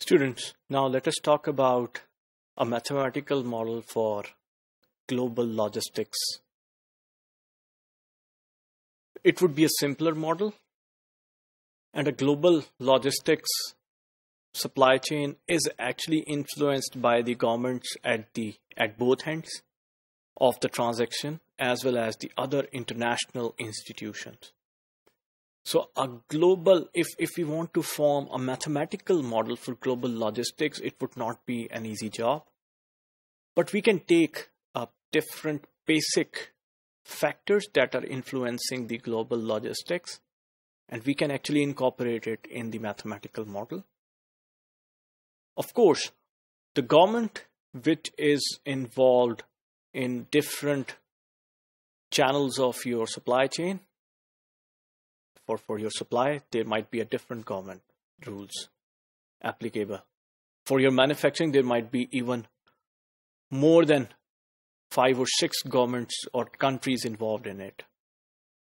Students, now let us talk about a mathematical model for global logistics. It would be a simpler model, and a global logistics supply chain is actually influenced by the governments at both ends of the transaction as well as the other international institutions. So if we want to form a mathematical model for global logistics, it would not be an easy job. But we can take different basic factors that are influencing the global logistics, and we can actually incorporate it in the mathematical model. Of course, the government which is involved in different channels of your supply chain, for your supply, there might be a different government rules applicable. For your manufacturing, there might be even more than 5 or 6 governments or countries involved in it.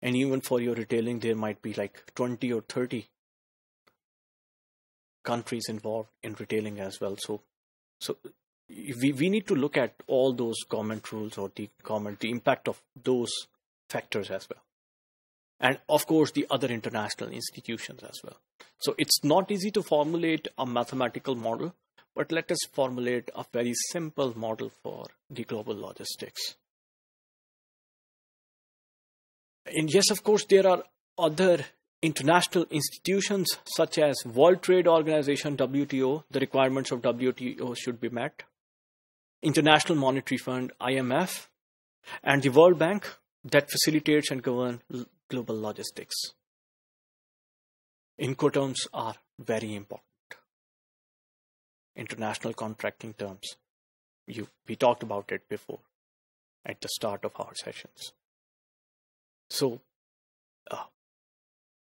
And even for your retailing, there might be like 20 or 30 countries involved in retailing as well. So we need to look at all those government rules or the impact of those factors as well. And of course, the other international institutions as well. So it's not easy to formulate a mathematical model, but let us formulate a very simple model for the global logistics. And yes, of course, there are other international institutions such as World Trade Organization, WTO. The requirements of WTO should be met. International Monetary Fund, IMF, and the World Bank that facilitates and governs global logistics. Incoterms are very important. International contracting terms. We talked about it before at the start of our sessions. So,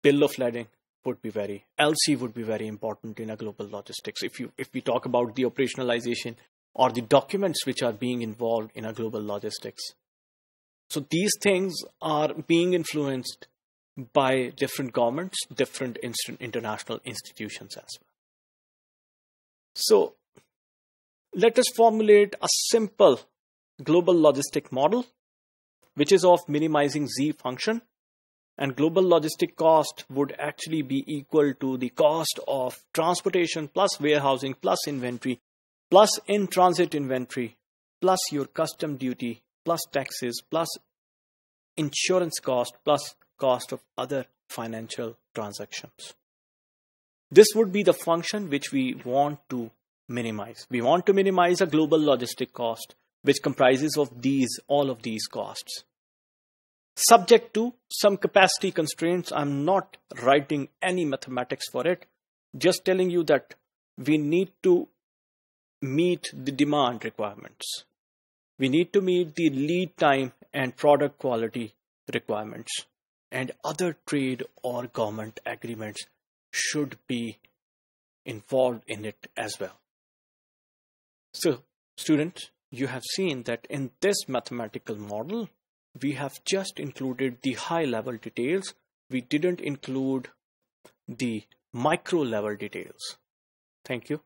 bill of lading would be LC would be very important in a global logistics. If we talk about the operationalization or the documents which are being involved in a global logistics. So these things are being influenced by different governments, different international institutions as well. So let us formulate a simple global logistic model, which is of minimizing Z function. And global logistic cost would actually be equal to the cost of transportation plus warehousing plus inventory plus in-transit inventory plus your custom duty plus taxes plus insurance cost plus cost of other financial transactions. This would be the function which we want to minimize. We want to minimize a global logistic cost which comprises of all of these costs. Subject to some capacity constraints. I'm not writing any mathematics for it, just telling you that we need to meet the demand requirements. We need to meet the lead time and product quality requirements, and other trade or government agreements should be involved in it as well. So, students, you have seen that in this mathematical model, we have just included the high-level details. We didn't include the micro-level details. Thank you.